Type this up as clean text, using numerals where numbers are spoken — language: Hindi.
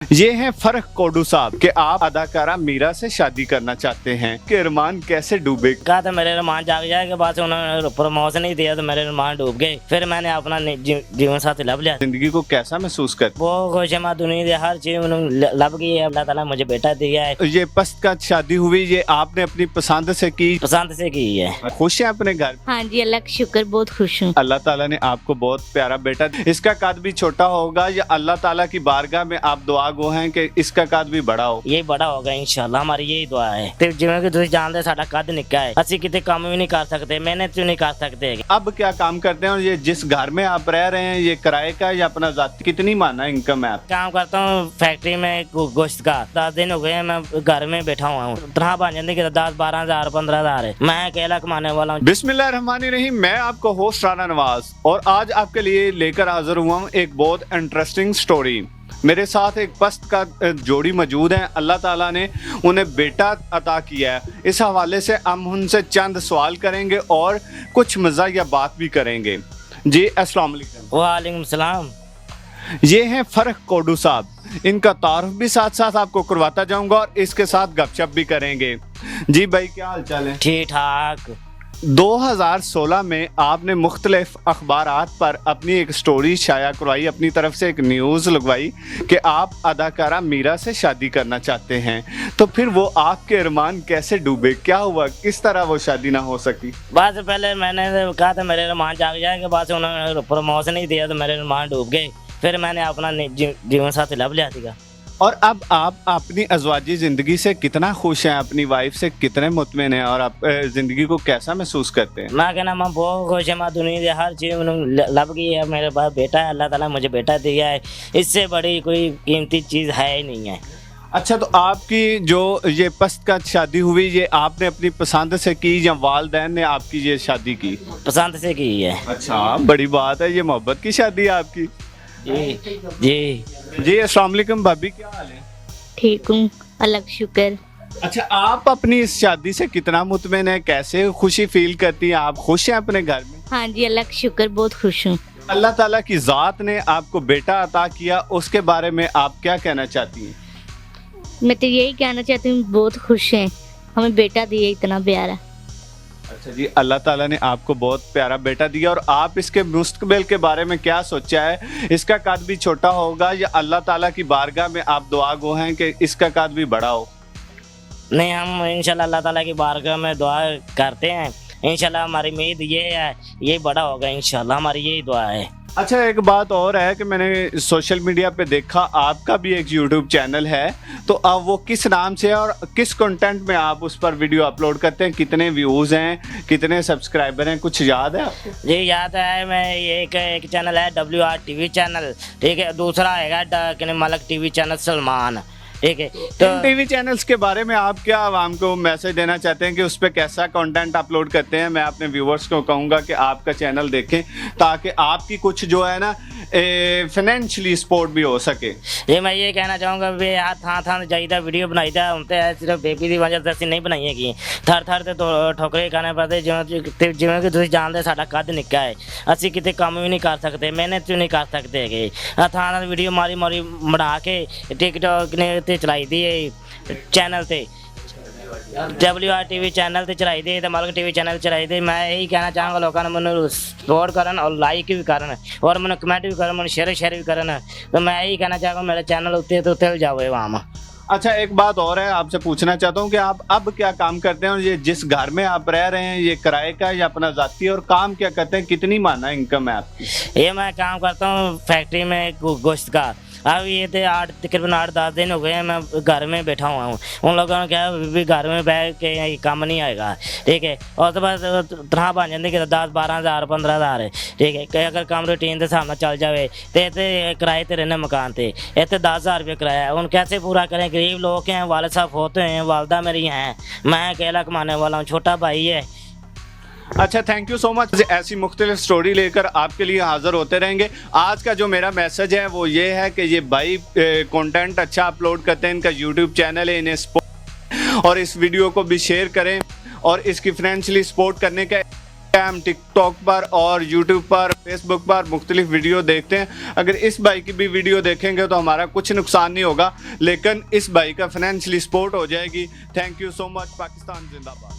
ये हैं फरख कोडू साहब कि आप अदाकारा मीरा से शादी करना चाहते हैं कि अरमान कैसे डूबे। कहा था मेरे अरमान जाग जाएगा, बाद उन्होंने प्रमोशन नहीं दिया तो मेरे अरमान डूब गए। फिर मैंने अपना जीवन साथी लब लिया। जिंदगी को कैसा महसूस करते वो खुश है, दुनिया की हर चीज लब गई है। अल्लाह ताला मुझे बेटा दिया है। ये पस्त का शादी हुई, ये आपने अपनी पसंद से की, पसंद से की है। खुश है अपने घर? हाँ जी, अल्लाह का शुक्र, बहुत खुश हूँ। अल्लाह ताला ने आपको बहुत प्यारा बेटा, इसका कद भी छोटा होगा या अल्लाह ताला की बारगाह में आप दुआ गो हैं कि इसका कद भी बड़ा हो? ये बड़ा होगा इंशाल्लाह, हमारी यही दुआ है। तो जिवें कि तुसीं जानते साडा कद निक्का है, असि किते काम भी नहीं कर सकते, मेहनत भी नहीं कर सकते। अब क्या काम करते हैं और ये जिस घर में आप रह रहे हैं ये किराए का या अपना जाती, कितनी माना इनकम है आप? काम करता हूँ फैक्ट्री में गोश्त का। 10 दिन हो गए हैं मैं घर में बैठा हुआ हूँ। तनख्वाह बन जाती है 10-12 हजार 15 हजार है। मैं अकेला कमाने वाला हूँ। बिस्मिल्लाहिर्रहमानिर्रहीम। मैं आपको होस्ट राना नवाज और आज आपके लिए लेकर हाजिर हुआ हूँ एक बहुत इंटरेस्टिंग स्टोरी। मेरे साथ एक पस्त का जोड़ी मौजूद है। अल्लाह ताला ने उन्हें बेटा अता किया है। इस हवाले से हम उनसे चंद सवाल करेंगे और कुछ मज़ाहिया बात भी करेंगे। जी अस्सलाम वालेकुम। वालेकुम सलाम। ये हैं फरख कोडू साहब। इनका तारुफ भी साथ साथ आपको करवाता जाऊंगा और इसके साथ गपशप भी करेंगे। जी भाई, क्या हाल चाल है? ठीक ठाक। 2016 में आपने मुख्तलिफ अखबारात पर अपनी एक स्टोरी शाया करवाई, अपनी तरफ से एक न्यूज़ लगवाई कि आप अदाकारा मीरा से शादी करना चाहते हैं। तो फिर वो आपके अरमान कैसे डूबे, क्या हुआ, किस तरह वो शादी ना हो सकी? बस पहले मैंने कहा था मेरे अरमान जाग जाएगा, बाद उन्होंने प्रमोशन नहीं दिया तो मेरे अरमान डूब गए। फिर मैंने अपना जीवन साथी लब लिया था। और अब आप अपनी अज़वाजी ज़िंदगी से कितना खुश हैं, अपनी वाइफ से कितने मुतमिन हैं और आप ज़िंदगी को कैसा महसूस करते हैं? मैं कहना मैं बहुत खुश है, दुनिया की हर चीज़ लब गई है। मेरे पास बेटा है, अल्लाह ताला मुझे बेटा दिया है। इससे बड़ी कोई कीमती चीज़ है ही नहीं है। अच्छा, तो आपकी जो ये पस्त का शादी हुई, ये आपने अपनी पसंद से की या वालिदैन ने आपकी ये शादी की? पसंद से की है। अच्छा, बड़ी बात है, ये मोहब्बत की शादी है आपकी। जी जी जी अस्सलाम वालेकुम भाभी, क्या हाल है? ठीक हूँ, अल्लाह का शुक्र। अच्छा, आप अपनी इस शादी से कितना मुतमिन है, कैसे खुशी फील करती हैं, आप खुश हैं अपने घर में? हाँ जी, अल्लाह का शुक्र, बहुत खुश हूँ। अल्लाह ताला की ज़ात ने आपको बेटा अता किया, उसके बारे में आप क्या कहना चाहती हैं? मैं तो यही कहना चाहती हूँ, बहुत खुश हैं, हमें बेटा दिया इतना प्यारा। अच्छा जी, अल्लाह ताला ने आपको बहुत प्यारा बेटा दिया और आप इसके मुस्तकबिल के बारे में क्या सोचा है? इसका कद भी छोटा होगा या अल्लाह ताला की बारगाह में आप दुआ गो हैं कि इसका कद भी बड़ा हो? नहीं, हम इंशाल्लाह अल्लाह ताला की बारगाह में दुआ करते हैं। इंशाल्लाह हमारी उम्मीद ये है, ये बड़ा होगा इंशाल्लाह, हमारी यही दुआ है। अच्छा, एक बात और है कि मैंने सोशल मीडिया पे देखा आपका भी एक यूट्यूब चैनल है, तो अब वो किस नाम से है और किस कंटेंट में आप उस पर वीडियो अपलोड करते हैं? कितने व्यूज़ हैं, कितने सब्सक्राइबर हैं, कुछ याद है आपको? जी याद है। मैं एक चैनल है WR TV चैनल, ठीक है। दूसरा है मलक TV चैनल सलमान, ठीक है। तो टीवी चैनल्स के बारे में आप क्या आवाम को मैसेज देना चाहते हैं कि उस पर कैसा कंटेंट अपलोड करते हैं? मैं अपने व्यूवर्स को कहूँगा कि आपका चैनल देखें ताकि आपकी कुछ जो है ना फाइनेंशियली सपोर्ट भी हो सके। ये मैं ये कहना चाहूँगा भी यार थां जाइदा वीडियो बनाई था उनते सिर्फ बेबी की वजह से नहीं बनाई है। थर ते ठोकरे खाने पड़ते, जिवें कि तुसीं जानते साडा कद निक्का है, असीं किते काम भी नहीं कर सकते, मेहनत भी नहीं कर सकते है। थां वीडियो मारी बना के टिकटॉक ने ते चलाई दी है चैनल ते, WR TV चैनल ते चलाई दी ते मलक TV चैनल चलाई दी। मैं यही कहना चाहूँगा लोगों ने मैंने सपोर्ट करन और लाइक भी करन और मैंने कमेंट भी करन, मैंने शेयर भी करन। तो मैं यही कहना चाहूँगा मेरा चैनल उत्ते जाओ वहाँ। अच्छा, एक बात और है, आपसे पूछना चाहता हूँ कि आप अब क्या काम करते हैं और ये जिस घर में आप रह रहे हैं ये किराए का या अपना जाती, और काम क्या करते हैं, कितनी माना इनकम है आपकी? ये मैं काम करता हूँ फैक्ट्री में गोश्त का। अब ये थे तकरीबन 8-10 दिन हो गए हैं मैं घर में बैठा हुआ हूँ। उन लोगों ने कहा भी घर में बैठ के काम नहीं आएगा, ठीक है। और तो बस तनख्वाह बन जाती है 10-12 हजार 15 हजार है, ठीक है। कि अगर काम रूटीन के हिसाब से चल जाए तो इतने किराए ते रहने मकान ते, इतने 10,000 रुपये किराया है। उन कैसे पूरा करें? गरीब लोग हैं, वाले साहब होते हैं, वालदा मेरी हैं, मैं अकेला कमाने वाला हूँ, छोटा भाई है। अच्छा, थैंक यू सो मच। ऐसी मुख्तलिफ स्टोरी लेकर आपके लिए हाज़िर होते रहेंगे। आज का जो मेरा मैसेज है वो ये है कि ये भाई कंटेंट अच्छा अपलोड करते हैं, इनका यूट्यूब चैनल है, इन्हें सपोर्ट और इस वीडियो को भी शेयर करें और इसकी फाइनेंशियली सपोर्ट करने का टाइम टिकटॉक पर और यूट्यूब पर, फेसबुक पर मुख्तलिफ वीडियो देखते हैं। अगर इस भाई की भी वीडियो देखेंगे तो हमारा कुछ नुकसान नहीं होगा, लेकिन इस भाई का फाइनेंशियली सपोर्ट हो जाएगी। Thank you so much. Pakistan जिंदाबाद।